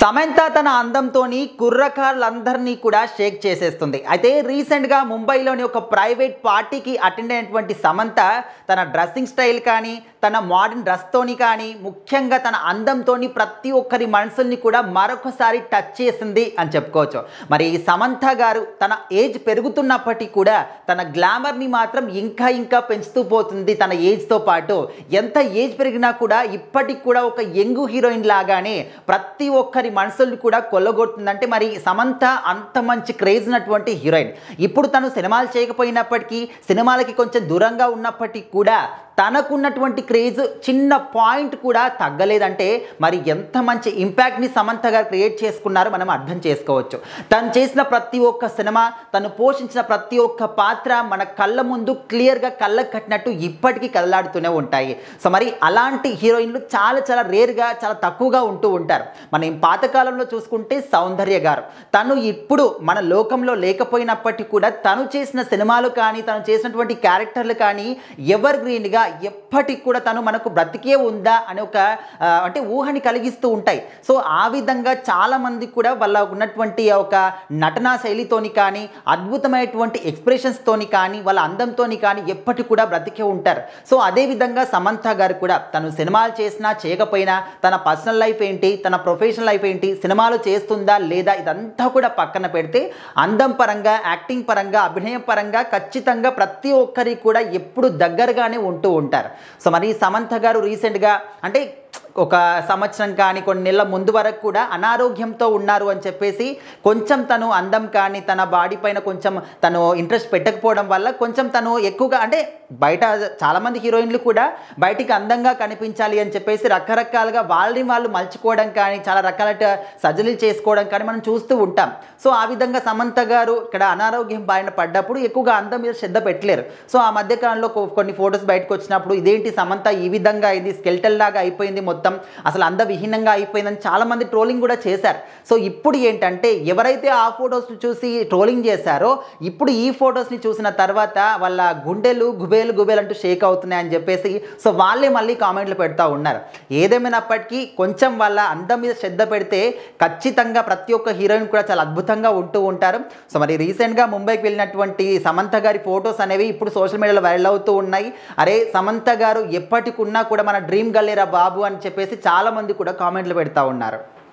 సమంత తన అందంతోని కుర్రకారులందరినీ కూడా షేక్ చేసేస్తుంది. అయితే రీసెంట్గా ముంబైలోని ఒక ప్రైవేట్ పార్టీకి అటెండ్ అయినటువంటి సమంత తన డ్రెస్సింగ్ స్టైల్ కానీ, తన మోడర్న్ డ్రెస్తోని కానీ, ముఖ్యంగా తన అందంతోని ప్రతి ఒక్కరి మనసుల్ని కూడా మరొకసారి టచ్ చేసింది అని చెప్పుకోవచ్చు. మరి సమంత గారు తన ఏజ్ పెరుగుతున్నప్పటికీ కూడా తన గ్లామర్ని మాత్రం ఇంకా ఇంకా పెంచుతూ పోతుంది. తన ఏజ్తో పాటు ఎంత ఏజ్ పెరిగినా కూడా ఇప్పటికి కూడా ఒక యంగ్ హీరోయిన్ లాగానే ప్రతి ఒక్కరి మనసుల్ని కూడా కొల్లగొడుతుందంటే మరి సమంత అంత మంచి క్రేజ్ ఉన్నటువంటి హీరోయిన్. ఇప్పుడు తను సినిమాలు చేయకపోయినప్పటికీ, సినిమాలకి కొంచెం దూరంగా ఉన్నప్పటికీ కూడా తనకున్నటువంటి క్రేజ్ చిన్న పాయింట్ కూడా తగ్గలేదంటే మరి ఎంత మంచి ఇంపాక్ట్ని సమంత గారు క్రియేట్ చేసుకున్నారో మనం అర్థం చేసుకోవచ్చు. తను చేసిన ప్రతి ఒక్క సినిమా, తను పోషించిన ప్రతి ఒక్క పాత్ర మన కళ్ళ ముందు క్లియర్గా కళ్ళకు కట్టినట్టు ఇప్పటికీ కదలాడుతూనే ఉంటాయి. సో మరి అలాంటి హీరోయిన్లు చాలా చాలా రేర్గా, చాలా తక్కువగా ఉంటూ ఉంటారు. మనం పాతకాలంలో చూసుకుంటే సౌందర్య గారు, తను ఇప్పుడు మన లోకంలో లేకపోయినప్పటికీ కూడా తను చేసిన సినిమాలు కానీ, తను చేసినటువంటి క్యారెక్టర్లు కానీ ఎవర్ గ్రీన్గా ఎప్పటికి కూడా తను మనకు బ్రతికే ఉందా అని ఒక అంటే ఊహని కలిగిస్తూ ఉంటాయి. సో ఆ విధంగా చాలామంది కూడా వాళ్ళ ఉన్నటువంటి ఒక నటనా శైలితోని కానీ, అద్భుతమైనటువంటి ఎక్స్ప్రెషన్స్తోని కానీ, వాళ్ళ అందంతోని కానీ ఎప్పటికి కూడా బ్రతికే ఉంటారు. సో అదేవిధంగా సమంత గారు కూడా తను సినిమాలు చేసినా చేయకపోయినా తన పర్సనల్ లైఫ్ ఏంటి, తన ప్రొఫెషనల్ లైఫ్ ఏంటి, సినిమాలు చేస్తుందా లేదా, ఇదంతా కూడా పక్కన పెడితే అందం పరంగా, యాక్టింగ్ పరంగా, అభినయం పరంగా ఖచ్చితంగా ప్రతి ఒక్కరికి కూడా ఎప్పుడు దగ్గరగానే ఉంటూ ఉంటారు. సో మరి సమంత గారు రీసెంట్గా అంటే ఒక సంవత్సరం కానీ కొన్ని నెలల ముందు వరకు కూడా అనారోగ్యంతో ఉన్నారు అని చెప్పేసి కొంచెం తను అందం కానీ తన బాడీ పైన కొంచెం తను ఇంట్రెస్ట్ పెట్టకపోవడం వల్ల కొంచెం తను ఎక్కువగా అంటే బయట చాలామంది హీరోయిన్లు కూడా బయటికి అందంగా కనిపించాలి అని చెప్పేసి రకరకాలుగా వాళ్ళని వాళ్ళు మలుచుకోవడం కానీ, చాలా రకాల సర్జరీలు చేసుకోవడం కానీ మనం చూస్తూ ఉంటాం. సో ఆ విధంగా సమంత గారు ఇక్కడ అనారోగ్యం బారిన పడ్డప్పుడు ఎక్కువగా అందం మీద శ్రద్ధ పెట్టలేరు. సో ఆ మధ్యకాలంలో కొన్ని ఫొటోస్ బయటకు వచ్చినప్పుడు ఇదేంటి సమంత ఈ విధంగా అయింది, స్కెల్టల్ లాగా అయిపోయింది, మొత్తం అసలు అందవిహీనంగా అయిపోయిందని చాలామంది ట్రోలింగ్ కూడా చేశారు. సో ఇప్పుడు ఏంటంటే ఎవరైతే ఆ ఫొటోస్ని చూసి ట్రోలింగ్ చేశారో ఇప్పుడు ఈ ఫొటోస్ని చూసిన తర్వాత వాళ్ళ గుండెలు గుబేలు అంటూ షేక్ అవుతున్నాయని చెప్పేసి సో వాళ్ళే మళ్ళీ కామెంట్లు పెడతా ఉన్నారు. ఏదేమైనప్పటికీ కొంచెం వాళ్ళ అందం మీద శ్రద్ధ పెడితే ఖచ్చితంగా ప్రతి ఒక్క హీరోయిన్ కూడా చాలా అద్భుతంగా ఉంటూ ఉంటారు. సో మరి రీసెంట్గా ముంబైకి వెళ్ళినటువంటి సమంత గారి ఫొటోస్ అనేవి ఇప్పుడు సోషల్ మీడియాలో వైరల్ అవుతూ ఉన్నాయి. అరే సమంత గారు ఎప్పటికున్నా కూడా మన డ్రీమ్ గల్లేరా బాబు అని చెప్పేసి చాలా మంది కూడా కామెంట్లు పెడతా ఉన్నారు.